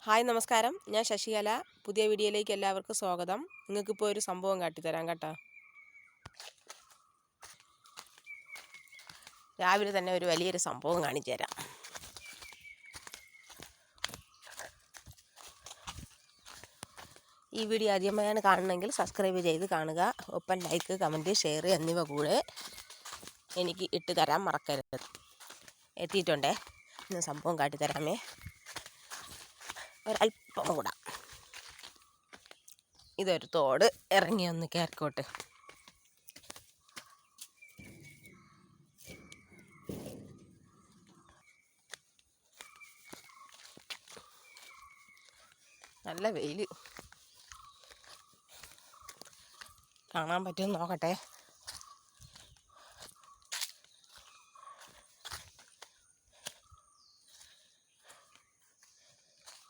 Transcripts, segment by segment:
Hi നമസ്കാരം, ഞാൻ ശശികല. പുതിയ വീഡിയോയിലേക്ക് എല്ലാവർക്കും സ്വാഗതം. നിങ്ങൾക്കിപ്പോൾ ഒരു സംഭവം കാട്ടിത്തരാം കേട്ടോ. രാവിലെ തന്നെ ഒരു വലിയൊരു സംഭവം കാണിച്ചു തരാം. ഈ വീഡിയോ ആദ്യമായാണ് കാണണമെങ്കിൽ സബ്സ്ക്രൈബ് ചെയ്ത് കാണുക. ഒപ്പം ലൈക്ക്, കമൻറ്റ്, ഷെയർ എന്നിവ കൂടെ എനിക്ക് ഇട്ട് തരാൻ മറക്കരുത്. എത്തിയിട്ടുണ്ടേ, ഇന്ന് സംഭവം കാട്ടിത്തരാമേ. ഒരല്പം കൂടാം. ഇതൊരു തോട്, ഇറങ്ങി ഒന്ന് കയറിക്കോട്ട്. നല്ല വെയിൽ, കാണാൻ പറ്റുമെന്ന് നോക്കട്ടെ.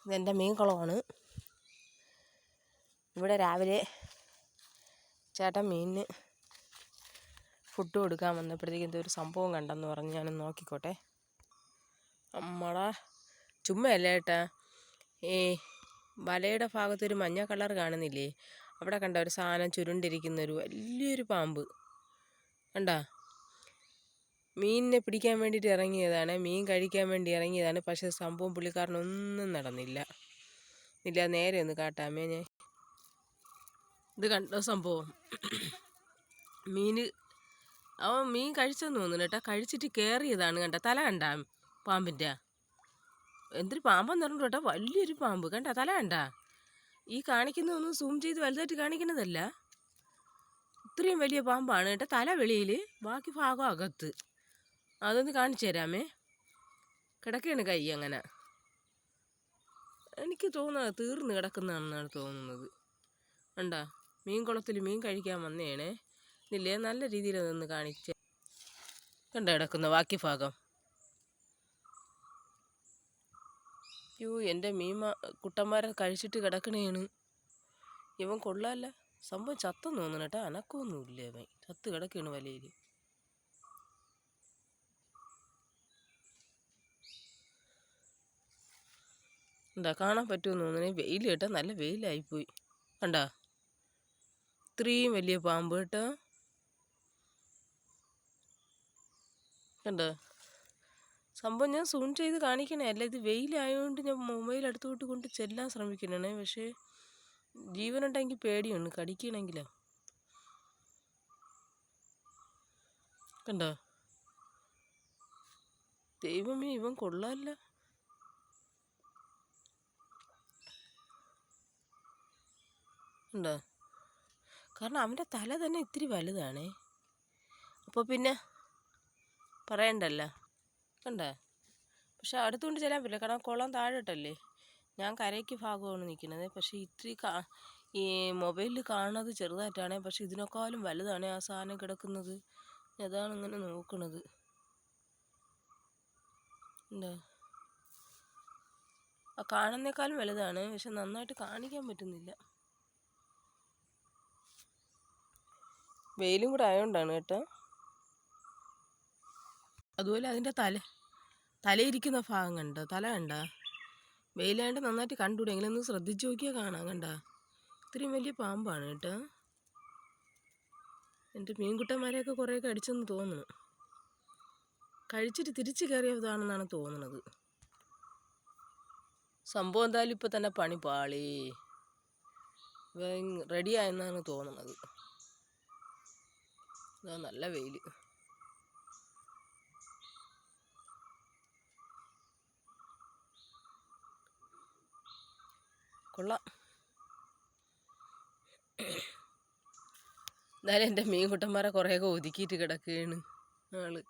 ഇതെൻ്റെ മീൻ കുളമാണ്. ഇവിടെ രാവിലെ ചേട്ടൻ മീനിന് ഫുഡ് കൊടുക്കാൻ വന്നപ്പോഴത്തേക്കും എന്തൊരു സംഭവം കണ്ടെന്ന് പറഞ്ഞ് ഞാനൊന്ന് നോക്കിക്കോട്ടെ. നമ്മളെ ചുമ്മയല്ല ഏട്ടാ, ഈ വലയുടെ ഭാഗത്തൊരു മഞ്ഞ കളർ കാണുന്നില്ലേ? അവിടെ കണ്ട ഒരു സാധനം ചുരുണ്ടിരിക്കുന്നൊരു വലിയൊരു പാമ്പ് കണ്ടാ? മീനിനെ പിടിക്കാൻ വേണ്ടിയിട്ട് ഇറങ്ങിയതാണ്, മീൻ കഴിക്കാൻ വേണ്ടി ഇറങ്ങിയതാണ്. പക്ഷേ സംഭവം പുള്ളിക്കാരനൊന്നും നടന്നില്ല. നേരെ ഒന്ന് കാട്ടാമേ. ഞാൻ ഇത് കണ്ട സംഭവം, അവൻ മീൻ കഴിച്ചെന്ന് തോന്നുന്നു കേട്ടോ. കഴിച്ചിട്ട് കയറിയതാണ് കണ്ട. തല കണ്ട പാമ്പിൻ്റെ? എന്തൊരു പാമ്പെന്ന് പറഞ്ഞു കേട്ടോ, വലിയൊരു പാമ്പ് കണ്ട. തല കണ്ട? ഈ കാണിക്കുന്നതൊന്നും സൂം ചെയ്ത് വലുതായിട്ട് കാണിക്കുന്നതല്ല, ഇത്രയും വലിയ പാമ്പാണ് കേട്ടോ. തല വെളിയിൽ, ബാക്കി ഭാഗം അകത്ത്. അതൊന്ന് കാണിച്ചു തരാമേ. കിടക്കുകയാണ് കൈ അങ്ങനെ. എനിക്ക് തോന്നുന്നത് തീർന്ന് കിടക്കുന്നതാണെന്നാണ് തോന്നുന്നത്. കണ്ടാ? മീൻ കുളത്തിൽ മീൻ കഴിക്കാൻ വന്നേണേ. ഇല്ലേ, നല്ല രീതിയിൽ അതൊന്ന് കാണിച്ച് കണ്ട കിടക്കുന്ന ബാക്കി ഭാഗം. യോ, എൻ്റെ കുട്ടന്മാരെ കഴിച്ചിട്ട് കിടക്കണേണ്. ഇവൻ കൊള്ളാല്ല. സംഭവം ചത്തെന്ന് തോന്നണം കേട്ടോ. അനക്കമൊന്നുമില്ല, ഇവൻ ചത്ത് കിടക്കുകയാണ് വലയിൽ. എന്താ കാണാൻ പറ്റുമെന്ന് തോന്നണേ. വെയിൽ കേട്ടോ, നല്ല വെയിലായിപ്പോയി കണ്ടാ. ഇത്രയും വലിയ പാമ്പ് കേട്ടോ, കണ്ടോ? സംഭവം ഞാൻ സൂം ചെയ്ത് കാണിക്കണേ അല്ല. ഇത് വെയിലായതുകൊണ്ട് ഞാൻ മൊബൈൽ അടുത്തോട്ട് കൊണ്ട് ചെല്ലാൻ ശ്രമിക്കണേ. പക്ഷേ ജീവനുണ്ടെങ്കിൽ പേടിയുണ്ട്, കടിക്കണമെങ്കിലോ. കണ്ടോ? ദൈവമേ, ഇവൻ കൊള്ളാല്ല. ഉണ്ടോ? കാരണം അവൻ്റെ തല തന്നെ ഇത്തിരി വലുതാണേ. അപ്പോൾ പിന്നെ പറയണ്ടല്ലോ. കണ്ടോ? പക്ഷെ അടുത്തുകൊണ്ട് ചെല്ലാൻ പറ്റില്ല, കാരണം കുളം താഴോട്ടല്ലേ. ഞാൻ കരയ്ക്ക് ഭാഗമാണ് നിൽക്കുന്നത്. പക്ഷേ ഇത്തിരി ഈ മൊബൈലിൽ കാണുന്നത് ചെറുതായിട്ടാണ്, പക്ഷെ ഇതിനേക്കാളും വലുതാണ് ആ സാധനം കിടക്കുന്നത്. അതാണ് ഇങ്ങനെ നോക്കണത്. എന്താ, ആ കാണുന്നേക്കാളും വലുതാണ്, പക്ഷെ നന്നായിട്ട് കാണിക്കാൻ പറ്റുന്നില്ല. വെയിലും കൂടെ ആയതുകൊണ്ടാണ് കേട്ടോ. അതുപോലെ അതിൻ്റെ തലയിരിക്കുന്ന ഭാഗം കണ്ടോ? തല കണ്ട? വെയിലായിട്ട് നന്നായിട്ട് കണ്ടുകൂടെ? എങ്ങനെ ഒന്ന് ശ്രദ്ധിച്ച് നോക്കിയാൽ കാണാം. കണ്ട? ഇത്രയും വലിയ പാമ്പാണ് കേട്ടോ. എൻ്റെ മീൻകുട്ടന്മാരെയൊക്കെ കുറേയൊക്കെ അടിച്ചെന്ന് തോന്നുന്നു. കഴിച്ചിട്ട് തിരിച്ച് കയറിയതാണെന്നാണ് തോന്നുന്നത്. സംഭവം എന്തായാലും ഇപ്പം തന്നെ പണി പാളി റെഡിയായെന്നാണ് തോന്നുന്നത്. ഇതാ നല്ല വെയിൽ. കൊള്ളാം. എന്നാലും എൻ്റെ മീൻകുട്ടന്മാരെ കുറേയൊക്കെ ഒതുക്കിയിട്ട് കിടക്കുകയാണ് ആള്.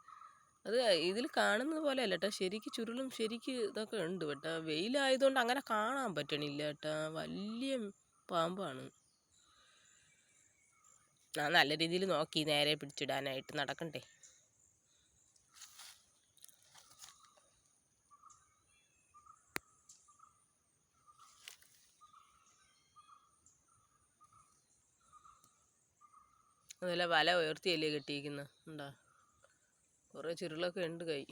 അത് ഇതിൽ കാണുന്നത് പോലെ അല്ല കേട്ടോ, ശരിക്ക് ചുരുളും ശരിക്ക് ഇതൊക്കെ ഉണ്ട് കേട്ടോ. വെയിലായതുകൊണ്ട് അങ്ങനെ കാണാൻ പറ്റണില്ല കേട്ടോ. വലിയ പാമ്പാണ്. ഞാൻ നല്ല രീതിയിൽ നോക്കി നേരെ പിടിച്ചിടാനായിട്ട് നടക്കണ്ടേ. അതുപോലെ വല ഉയർത്തിയല്ലേ കെട്ടിയിരിക്കുന്നത്. ഉണ്ടാ, കുറേ ചുരുളൊക്കെ ഉണ്ട് കൈ.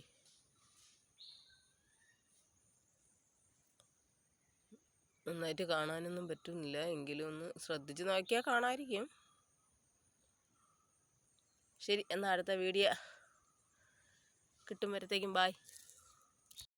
നന്നായിട്ട് കാണാനൊന്നും പറ്റുന്നില്ല, എങ്കിലും ഒന്ന് ശ്രദ്ധിച്ച് നോക്കിയാൽ കാണാമായിരിക്കും. ശരി, എന്നാൽ അടുത്ത വീഡിയോ കിട്ടുമ്പോഴത്തേക്കും ബായ്.